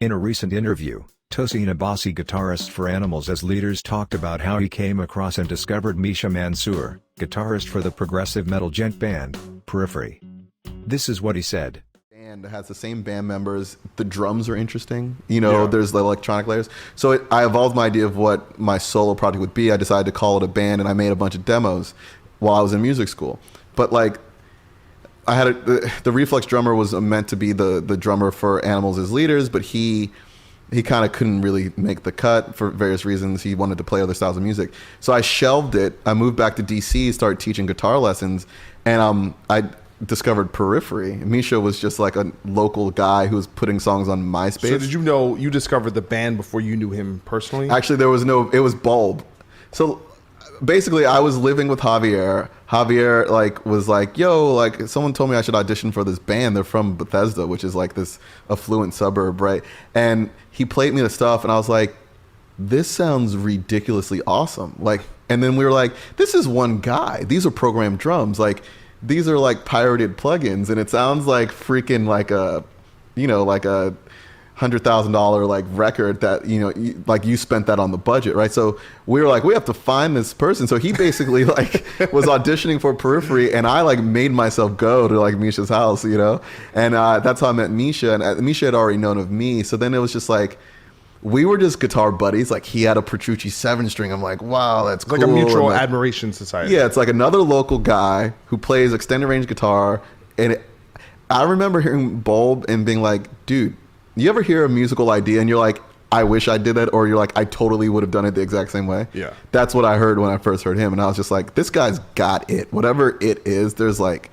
In a recent interview, Tosin Abasi, guitarist for Animals as Leaders, talked about how he came across and discovered Misha Mansoor, guitarist for the progressive metal djent band, Periphery. This is what he said. And has the same band members. The drums are interesting. There's the electronic layers. So I evolved my idea of what my solo project would be. I decided to call it a band, and I made a bunch of demos while I was in music school. But I had the Reflex drummer was meant to be the drummer for Animals as Leaders, but he kind of couldn't really make the cut for various reasons. He wanted to play other styles of music. So I shelved it. I moved back to DC, started teaching guitar lessons, and I discovered Periphery. Misha was just like a local guy who was putting songs on MySpace. So did you know you discovered the band before you knew him personally? Actually, it was Bulb. So basically, I was living with Javier. Javier was like, yo, someone told me I should audition for this band. They're from Bethesda, which is like this affluent suburb, right? And he played me the stuff, and I was like, this sounds ridiculously awesome. And then we were like, this is one guy. These are programmed drums. These are pirated plugins, and it sounds like freaking a $100,000 record that you spent that on the budget, right? So we were we have to find this person. So he basically was auditioning for Periphery, and I made myself go to Misha's house, and that's how I met Misha, and Misha had already known of me. So then it was just we were just guitar buddies. He had a Petrucci 7-string. I'm like, wow, that's cool. Like a mutual admiration society. Yeah, it's another local guy who plays extended range guitar. And I remember hearing Bulb and being like, dude, you ever hear a musical idea and you're like, I wish I did that? Or you're like, I totally would have done it the exact same way? Yeah. That's what I heard when I first heard him. And I was just like, this guy's got it. Whatever it is, there's it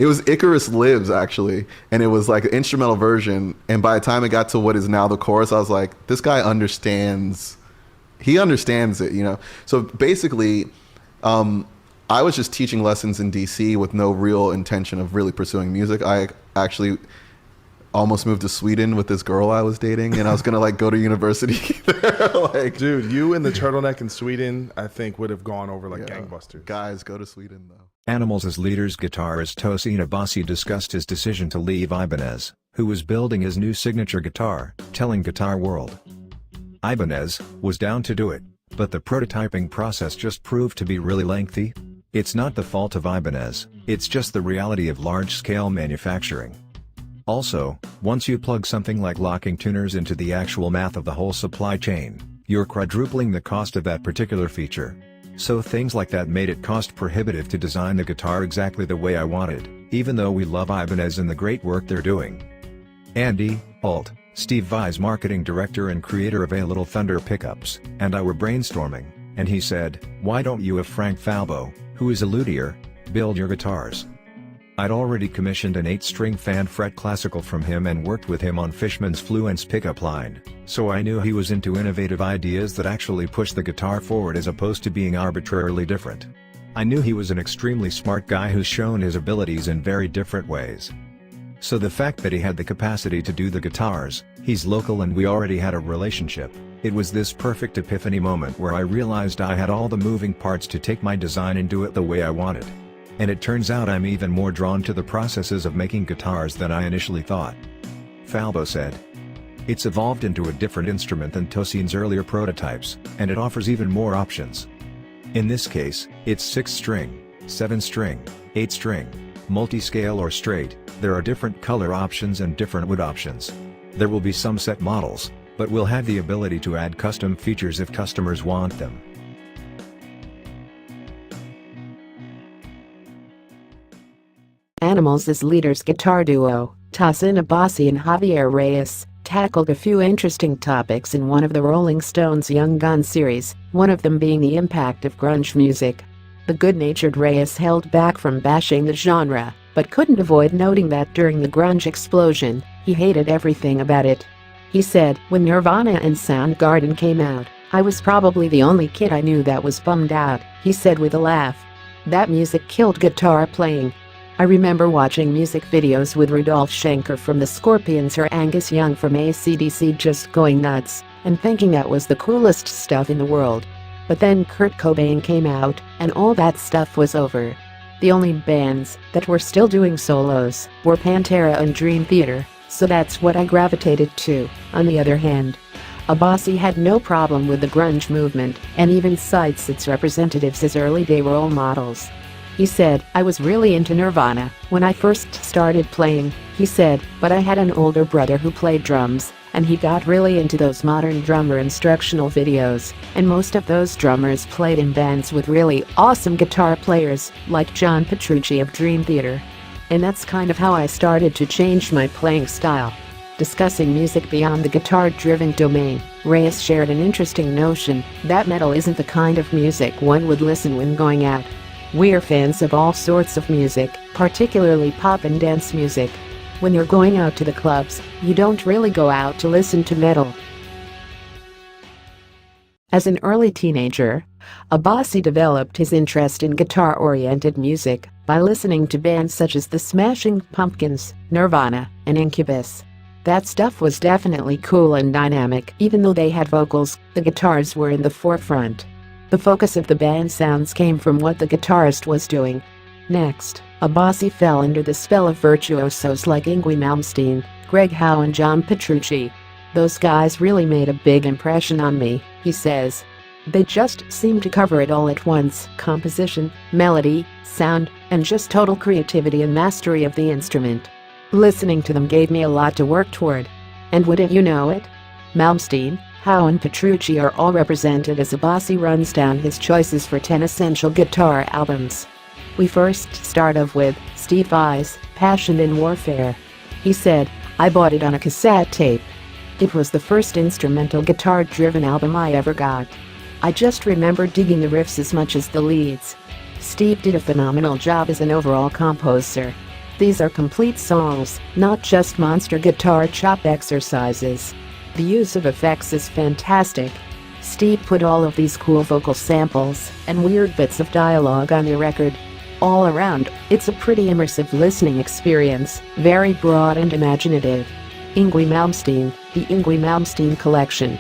was Icarus Lives, actually, and it was an instrumental version. And by the time it got to what is now the chorus, I was like, this guy understands. He understands it, So basically, I was just teaching lessons in DC with no real intention of really pursuing music. I actually almost moved to Sweden with this girl I was dating, and I was gonna go to university there. Dude, you and the turtleneck in Sweden, I think, would have gone over gangbusters. Guys, go to Sweden though. Animals as Leaders guitarist Tosin Abasi discussed his decision to leave Ibanez, who was building his new signature guitar, telling Guitar World. Ibanez was down to do it, but the prototyping process just proved to be really lengthy. It's not the fault of Ibanez, it's just the reality of large-scale manufacturing. Also, once you plug something like locking tuners into the actual math of the whole supply chain, you're quadrupling the cost of that particular feature. So things like that made it cost prohibitive to design the guitar exactly the way I wanted, even though we love Ibanez and the great work they're doing. Andy, Steve Vai's marketing director and creator of A Little Thunder Pickups, and I were brainstorming, and he said, why don't you have Frank Falbo, who is a luthier, build your guitars? I'd already commissioned an 8-string fan fret classical from him and worked with him on Fishman's Fluence pickup line, so I knew he was into innovative ideas that actually push the guitar forward as opposed to being arbitrarily different. I knew he was an extremely smart guy who's shown his abilities in very different ways. So the fact that he had the capacity to do the guitars, he's local and we already had a relationship, it was this perfect epiphany moment where I realized I had all the moving parts to take my design and do it the way I wanted. And it turns out I'm even more drawn to the processes of making guitars than I initially thought. Falbo said. It's evolved into a different instrument than Tosin's earlier prototypes, and it offers even more options. In this case, it's 6-string, 7-string, 8-string, multi-scale or straight. There are different color options and different wood options. There will be some set models, but we'll have the ability to add custom features if customers want them. Animals as Leaders guitar duo, Tosin Abasi and Javier Reyes, tackled a few interesting topics in one of the Rolling Stones' Young Guns series, one of them being the impact of grunge music. The good-natured Reyes held back from bashing the genre, but couldn't avoid noting that during the grunge explosion, he hated everything about it. He said, when Nirvana and Soundgarden came out, I was probably the only kid I knew that was bummed out, he said with a laugh. That music killed guitar playing. I remember watching music videos with Rudolf Schenker from the Scorpions or Angus Young from AC/DC just going nuts and thinking that was the coolest stuff in the world. But then Kurt Cobain came out, and all that stuff was over. The only bands that were still doing solos were Pantera and Dream Theater. so that's what I gravitated to. On the other hand, Abasi had no problem with the grunge movement and even cites its representatives as early-day role models. He said, "I was really into Nirvana when I first started playing," he said, "but I had an older brother who played drums, and he got really into those modern drummer instructional videos, and most of those drummers played in bands with really awesome guitar players like John Petrucci of Dream Theater. And that's kind of how I started to change my playing style." Discussing music beyond the guitar-driven domain, Reyes shared an interesting notion that metal isn't the kind of music one would listen when going out. "We're fans of all sorts of music, particularly pop and dance music. When you're going out to the clubs, you don't really go out to listen to metal." As an early teenager, Abasi developed his interest in guitar-oriented music by listening to bands such as the Smashing Pumpkins, Nirvana, and Incubus. That stuff was definitely cool and dynamic. Even though they had vocals, the guitars were in the forefront. The focus of the band's sounds came from what the guitarist was doing. Next, Abasi fell under the spell of virtuosos like Yngwie Malmsteen, Greg Howe and John Petrucci. "Those guys really made a big impression on me," he says. "They just seemed to cover it all at once: composition, melody, sound, and just total creativity and mastery of the instrument. Listening to them gave me a lot to work toward. And wouldn't you know it, Malmsteen, Howe and Petrucci are all represented as Abasi runs down his choices for 10 essential guitar albums. We first start off with Steve Vai's Passion in Warfare." He said, "I bought it on a cassette tape. It was the first instrumental guitar-driven album I ever got. I just remember digging the riffs as much as the leads. Steve did a phenomenal job as an overall composer. These are complete songs, not just monster guitar chop exercises. The use of effects is fantastic. Steve put all of these cool vocal samples and weird bits of dialogue on the record. All around, it's a pretty immersive listening experience, very broad and imaginative." Yngwie Malmsteen, the Yngwie Malmsteen Collection.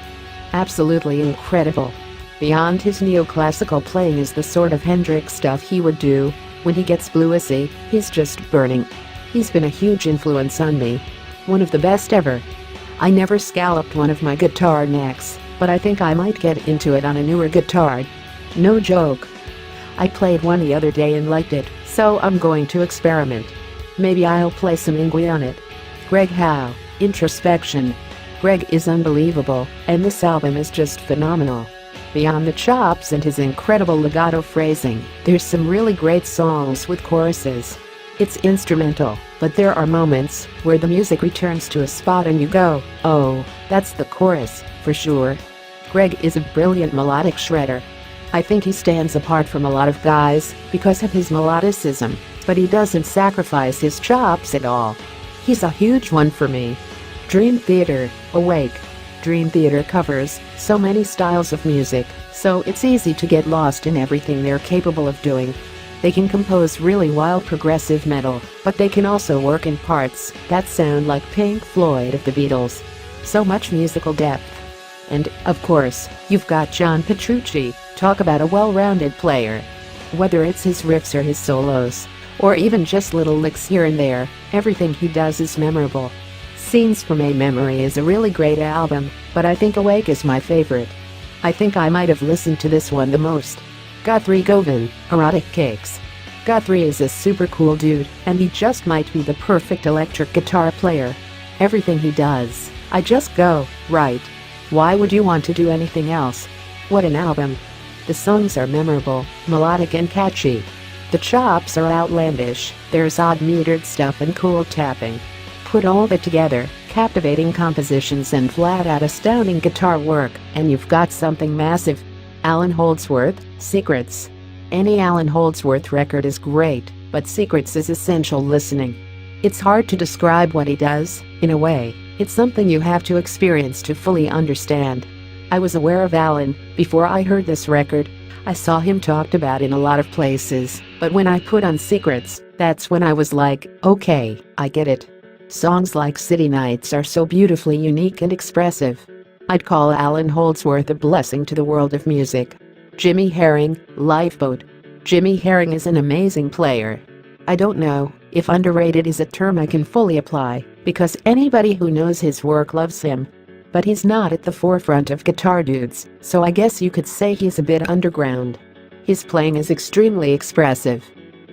"Absolutely incredible. Beyond his neoclassical playing is the sort of Hendrix stuff he would do. When he gets bluesy, he's just burning. He's been a huge influence on me. One of the best ever. I never scalloped one of my guitar necks, but I think I might get into it on a newer guitar. No joke. I played one the other day and liked it, so I'm going to experiment. Maybe I'll play some Yngwie on it." Greg Howe, Introspection. Greg is unbelievable, and this album is just phenomenal. Beyond the chops and his incredible legato phrasing, there's some really great songs with choruses. It's instrumental, but there are moments where the music returns to a spot and you go, "Oh, that's the chorus, for sure." Greg is a brilliant melodic shredder. I think he stands apart from a lot of guys because of his melodicism, but he doesn't sacrifice his chops at all. He's a huge one for me. Dream Theater, Awake. Dream Theater covers so many styles of music, so it's easy to get lost in everything they're capable of doing. They can compose really wild progressive metal, but they can also work in parts that sound like Pink Floyd of the Beatles. So much musical depth. And, of course, you've got John Petrucci. Talk about a well-rounded player. Whether it's his riffs or his solos, or even just little licks here and there, everything he does is memorable. Scenes from a Memory is a really great album, but I think Awake is my favorite. I think I might have listened to this one the most. Guthrie Govan, Erotic Cakes. Guthrie is a super cool dude, and he just might be the perfect electric guitar player. Everything he does, I just go, right. Why would you want to do anything else? What an album. The songs are memorable, melodic and catchy. The chops are outlandish, there's odd metered stuff and cool tapping. Put all that together, captivating compositions and flat-out astounding guitar work, and you've got something massive. Alan Holdsworth, Secrets. Any Alan Holdsworth record is great, but Secrets is essential listening. It's hard to describe what he does, in a way. It's something you have to experience to fully understand. I was aware of Alan before I heard this record. I saw him talked about in a lot of places, but when I put on Secrets, that's when I was like, okay, I get it. Songs like City Nights are so beautifully unique and expressive. I'd call Alan Holdsworth a blessing to the world of music. Jimmy Herring, Lifeboat. Jimmy Herring is an amazing player. I don't know if underrated is a term I can fully apply, because anybody who knows his work loves him. But he's not at the forefront of guitar dudes, so I guess you could say he's a bit underground. His playing is extremely expressive.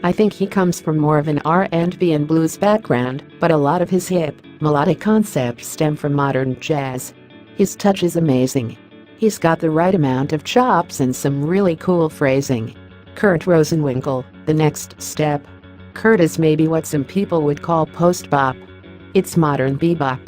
I think he comes from more of an R&B and blues background, but a lot of his hip, melodic concepts stem from modern jazz. His touch is amazing. He's got the right amount of chops and some really cool phrasing. Kurt Rosenwinkel, The Next Step. Kurt is maybe what some people would call post-bop. It's modern bebop.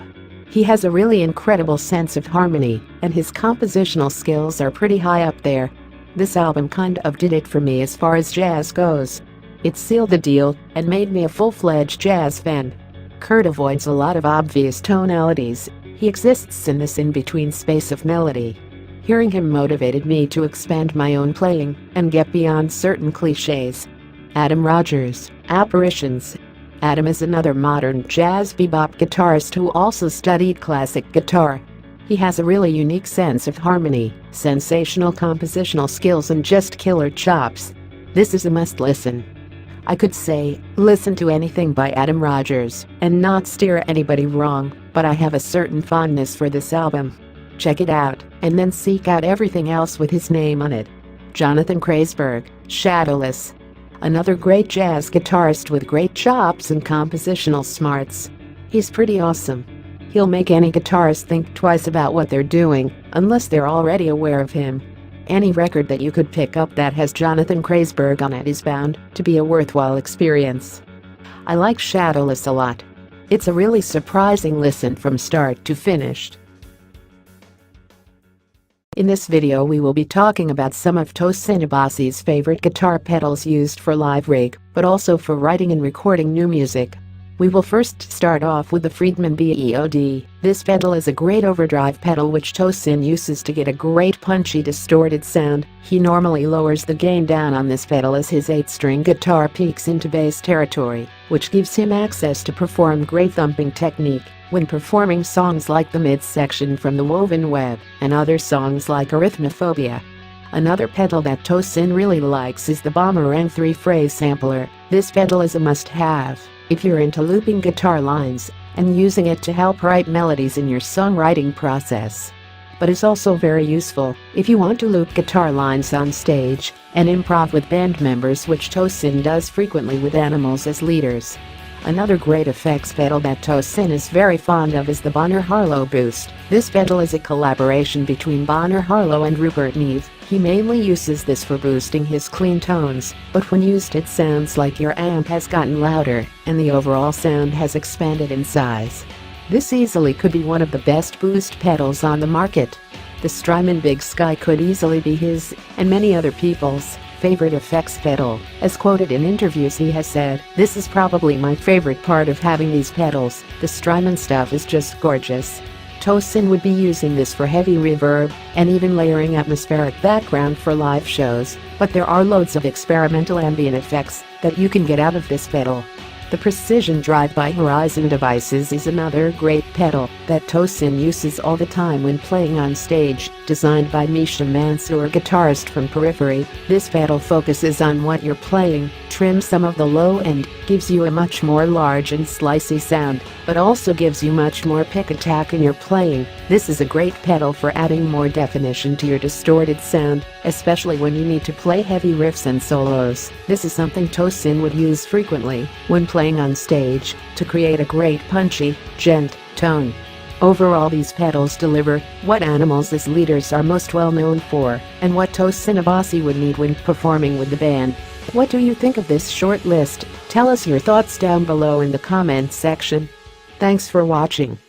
He has a really incredible sense of harmony, and his compositional skills are pretty high up there. This album kind of did it for me as far as jazz goes. It sealed the deal and made me a full-fledged jazz fan. Kurt avoids a lot of obvious tonalities. He exists in this in-between space of melody. Hearing him motivated me to expand my own playing and get beyond certain cliches. Adam Rogers, Apparitions. Adam is another modern jazz bebop guitarist who also studied classic guitar. He has a really unique sense of harmony, sensational compositional skills and just killer chops. This is a must-listen. I could say, listen to anything by Adam Rogers and not steer anybody wrong, but I have a certain fondness for this album. Check it out, and then seek out everything else with his name on it. Jonathan Kreisberg, Shadowless. Another great jazz guitarist with great chops and compositional smarts. He's pretty awesome. He'll make any guitarist think twice about what they're doing, unless they're already aware of him. Any record that you could pick up that has Jonathan Kreisberg on it is bound to be a worthwhile experience. I like Shadowless a lot. It's a really surprising listen from start to finish. In this video we will be talking about some of Tosin Abasi's favorite guitar pedals used for live rig, but also for writing and recording new music. We will first start off with the Friedman BEOD. This pedal is a great overdrive pedal which Tosin uses to get a great punchy distorted sound. He normally lowers the gain down on this pedal as his 8-string guitar peaks into bass territory, which gives him access to perform great thumping technique when performing songs like The Midsection from the Woven Web and other songs like Arithmophobia. Another pedal that Tosin really likes is the Boomerang 3-phrase sampler. This pedal is a must-have if you're into looping guitar lines and using it to help write melodies in your songwriting process. But it's also very useful if you want to loop guitar lines on stage and improv with band members, which Tosin does frequently with animals as leaders. Another great effects pedal that Tosin is very fond of is the Bonner Harlow Boost. This pedal is a collaboration between Bonner Harlow and Rupert Neve. He mainly uses this for boosting his clean tones, but when used it sounds like your amp has gotten louder and the overall sound has expanded in size. This easily could be one of the best boost pedals on the market. The Strymon Big Sky could easily be his and many other people's favorite effects pedal. As quoted in interviews, he has said, "This is probably my favorite part of having these pedals. The Strymon stuff is just gorgeous." Tosin would be using this for heavy reverb and even layering atmospheric background for live shows, but there are loads of experimental ambient effects that you can get out of this pedal. The Precision Drive by Horizon Devices is another great pedal that Tosin uses all the time when playing on stage. Designed by Misha Mansoor, guitarist from Periphery, this pedal focuses on what you're playing, trims some of the low end, gives you a much more large and slicey sound, but also gives you much more pick attack in your playing. This is a great pedal for adding more definition to your distorted sound, especially when you need to play heavy riffs and solos. This is something Tosin would use frequently when playing on stage to create a great punchy, djent tone. Overall, these pedals deliver what animals as leaders are most well known for, and what Tosin Abasi would need when performing with the band. What do you think of this short list? Tell us your thoughts down below in the comments section. Thanks for watching.